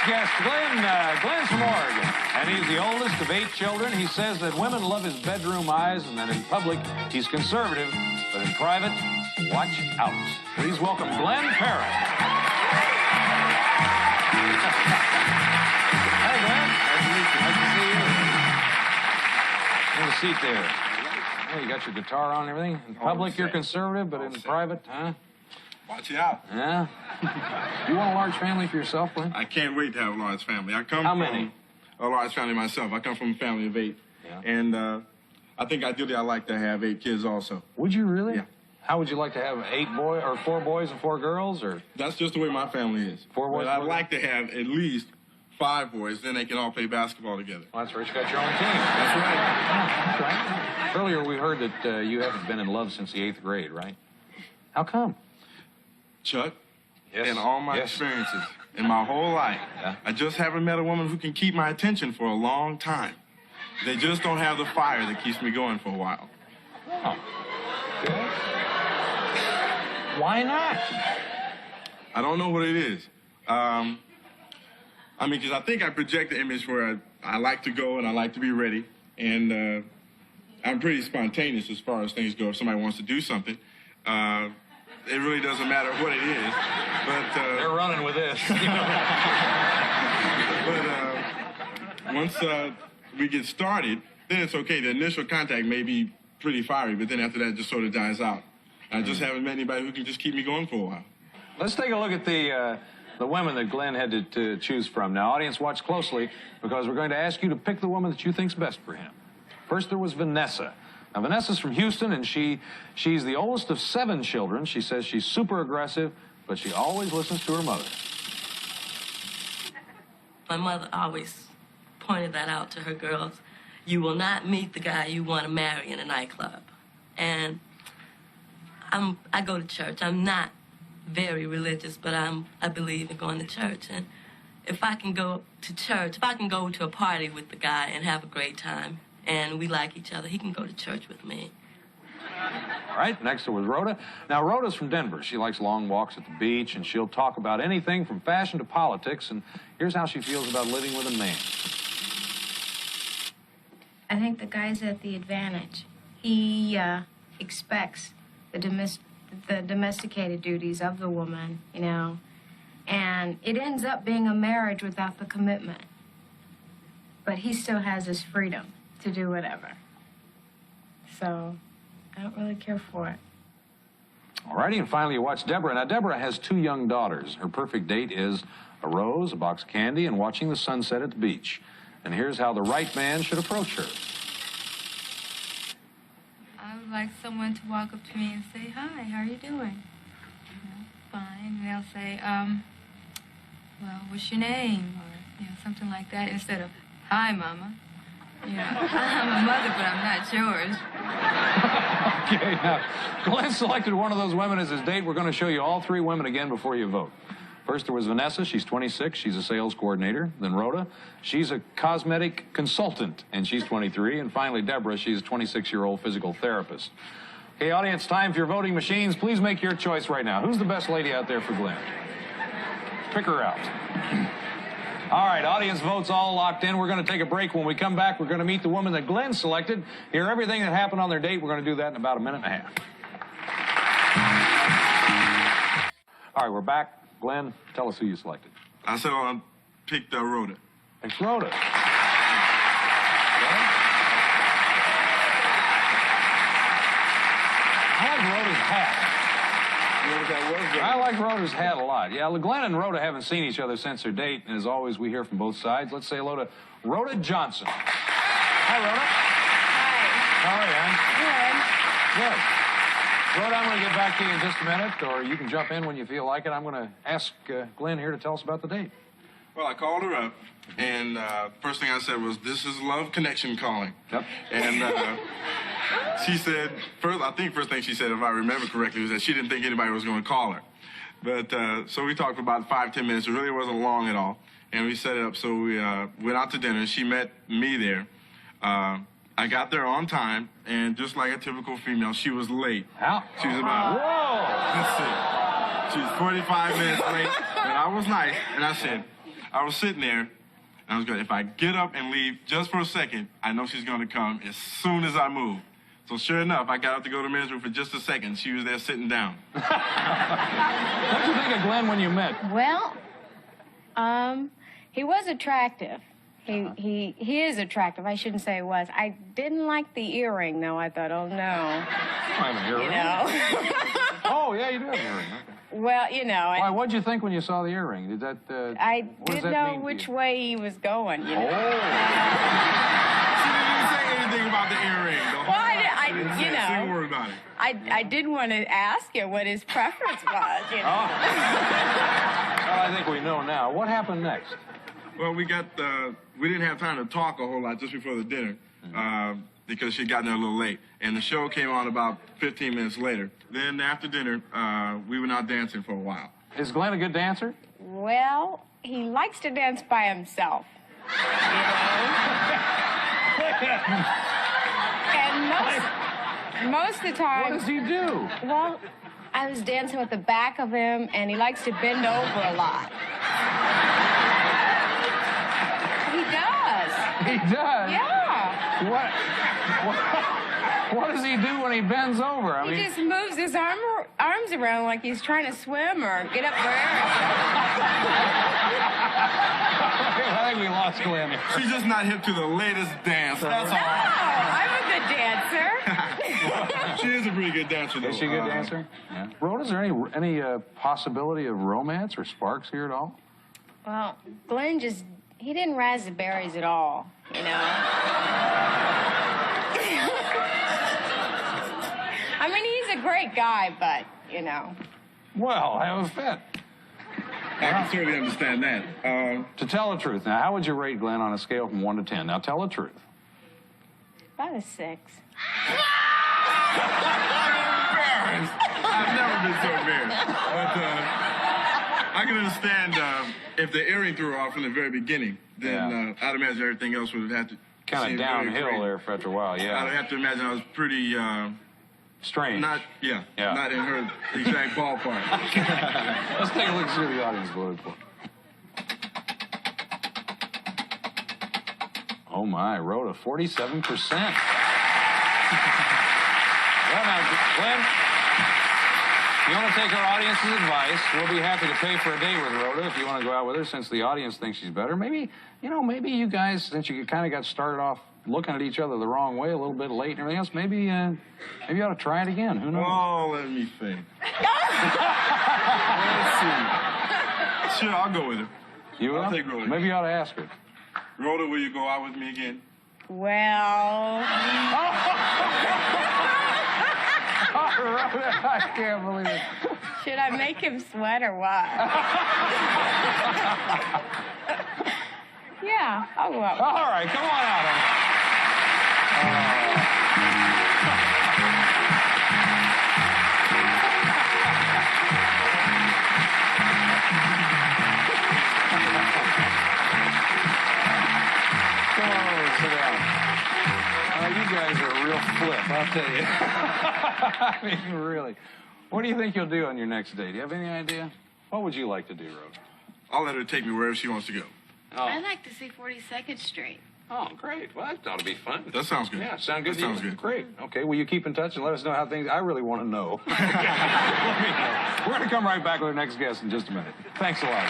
guest, Glenn's from Oregon, and he's the oldest of 8 children. He says that women love his bedroom eyes and that in public he's conservative, but in private, watch out. Please welcome Glynn Perrin. Hey, Glynn. Nice to see you. Have a seat there. Oh, you got your guitar on and everything. In public, you're conservative, but in private, huh? Watch it out. Yeah? You want a large family for yourself, Glynn? I can't wait to have a large family. I come How from many? A large family myself. I come from a family of 8. Yeah. And I think ideally I'd like to have 8 kids also. Would you really? Yeah. How would you like to have 4 boys and 4 girls, or? That's just the way my family is. 4 boys? But I'd like to have at least 5 boys, then they can all play basketball together. Well, that's right. You got your own team. That's right. That's right. Earlier we heard that you haven't been in love since the 8th grade, right? How come? Chuck, Yes. in all my experiences, in my whole life, I just haven't met a woman who can keep my attention for a long time. They just don't have the fire that keeps me going for a while. Oh. Okay. Why not? I don't know what it is. I mean, because I think I project the image where I like to go and I like to be ready. And I'm pretty spontaneous as far as things go. If somebody wants to do something, it really doesn't matter what it is. But they're running with this. But once we get started, then it's okay. The initial contact may be pretty fiery, but then after that, it just sort of dies out. I just haven't met anybody who can just keep me going for a while. Let's take a look at the women that Glynn had to choose from. Now, audience, watch closely, because we're going to ask you to pick the woman that you think's best for him. First, there was Vanessa. Now, Vanessa's from Houston, and she's the oldest of 7 children. She says she's super aggressive, but she always listens to her mother. My mother always pointed that out to her girls. You will not meet the guy you want to marry in a nightclub. And I go to church. I'm not very religious, but I believe in going to church. And if I can go to church, if I can go to a party with the guy and have a great time, and we like each other, he can go to church with me. All right, next there was Rhoda. Now, Rhoda's from Denver. She likes long walks at the beach, and she'll talk about anything from fashion to politics, and here's how she feels about living with a man. I think the guy's at the advantage. He expects the domesticated duties of the woman, you know, and it ends up being a marriage without the commitment. But he still has his freedom to do whatever. So I don't really care for it. All righty, and finally you watch Deborah. Now, Deborah has 2 young daughters. Her perfect date is a rose, a box of candy, and watching the sunset at the beach. And here's how the right man should approach her. I would like someone to walk up to me and say, "Hi, how are you doing?" You know, fine. And they'll say, well, what's your name? Or, you know, something like that, instead of, "Hi, Mama." You know, I'm a mother, but I'm not yours. Okay, now, Glenn selected one of those women as his date. We're going to show you all 3 women again before you vote. First, there was Vanessa. She's 26. She's a sales coordinator. Then Rhoda. She's a cosmetic consultant, and she's 23. And finally, Deborah. She's a 26-year-old physical therapist. Okay, audience, time for your voting machines. Please make your choice right now. Who's the best lady out there for Glynn? Pick her out. All right, audience votes all locked in. We're going to take a break. When we come back, we're going to meet the woman that Glynn selected, hear everything that happened on their date. We're going to do that in about a minute and a half. All right, we're back. Glynn, tell us who you selected. I said I picked Rhoda. It's Rhoda. I like Rhoda's hat. I like Rhoda's hat a lot. Yeah, Glynn and Rhoda haven't seen each other since their date, and as always, we hear from both sides. Let's say hello to Rhoda Johnson. Hi, Rhoda. Hi. How are you, Ann? Good. Rhoda, I'm going to get back to you in just a minute, or you can jump in when you feel like it. I'm going to ask Glynn here to tell us about the date. Well, I called her up, and first thing I said was, "This is love connection calling." Yep. And she said, I think first thing she said, if I remember correctly, was that she didn't think anybody was going to call her. But so we talked for about 5-10 minutes. It really wasn't long at all. And we set it up, so we went out to dinner. She met me there. I got there on time, and just like a typical female, she was late. How? She was about, let's see, she was 45 minutes late, and I was nice, and I said, I was sitting there, and I was going, if I get up and leave just for a second, I know she's going to come as soon as I move. So sure enough, I got up to go to the men's room for just a second. She was there sitting down. What did you think of Glynn when you met? Well, he was attractive. He is attractive. I shouldn't say was. I didn't like the earring, though. I thought, oh, no. I have an earring. You know? Oh, yeah, you do have an earring. Okay. Well, you know. Why, what'd you think when you saw the earring? Did that, I what does didn't that know mean to which you? way he was going, you know. Oh. She didn't say anything about the earring. Well, Didn't say you a single know, word about it. I did want to ask him what his preference was, you know. Oh. Well, I think we know now. What happened next? Well, we didn't have time to talk a whole lot just before the dinner because she'd gotten there a little late. And the show came on about 15 minutes later. Then after dinner, we went out dancing for a while. Is Glynn a good dancer? Well, he likes to dance by himself, you know. And most of the time... What does he do? Well, I was dancing with the back of him, and he likes to bend over a lot. He does. He does? Yeah. What does he do when he bends over? He just moves his arms around like he's trying to swim or get up for air. I think we lost Glynn. She's just not hip to the latest dance. That's No, all. I'm a good dancer. She is a pretty good dancer, though. Is she a good dancer? Yeah. Rhoda, is there any possibility of romance or sparks here at all? Well, Glynn he didn't razz the berries at all, you know. I mean, he's a great guy, but, you know. Well, I have a fit. I can certainly understand that. To tell the truth, now, how would you rate Glynn on a scale from 1 to 10? Now, tell the truth. About a 6. I've never been so embarrassed. But I can understand if the earring threw her off from the very beginning, then I'd imagine everything else would have had to Kind seem of very downhill great. there for after a while, yeah. I'd have to imagine I was pretty Strange. not in her exact ballpark. Let's take a look and see what the audience voted for. Oh my, Rhoda, 47%. Well, now, Glynn, if you want to take our audience's advice, we'll be happy to pay for a date with Rhoda if you want to go out with her, since the audience thinks she's better. Maybe, maybe you guys, since you kind of got started off looking at each other the wrong way, a little bit late and everything else, maybe you ought to try it again. Who knows? Oh, let me think. Let's see. Sure, I'll go with her. You will? I'll take Rhoda. Maybe you ought to ask her. Rhoda, will you go out with me again? Well... I can't believe it. Should I make him sweat or what? Yeah, I'll go out. All right, come on out. Come on over and sit down. You guys are a real flip, I'll tell you. I mean, really. What do you think you'll do on your next date? Do you have any idea? What would you like to do, Rhoda? I'll let her take me wherever she wants to go. I'd like to see 42nd Street. Oh, great. Well, that ought to be fun. That sounds good. Yeah, sound good That to you? sounds good. Great. Okay, will you keep in touch and let us know how things... I really want to know. Let me know. We're going to come right back with our next guest in just a minute. Thanks a lot.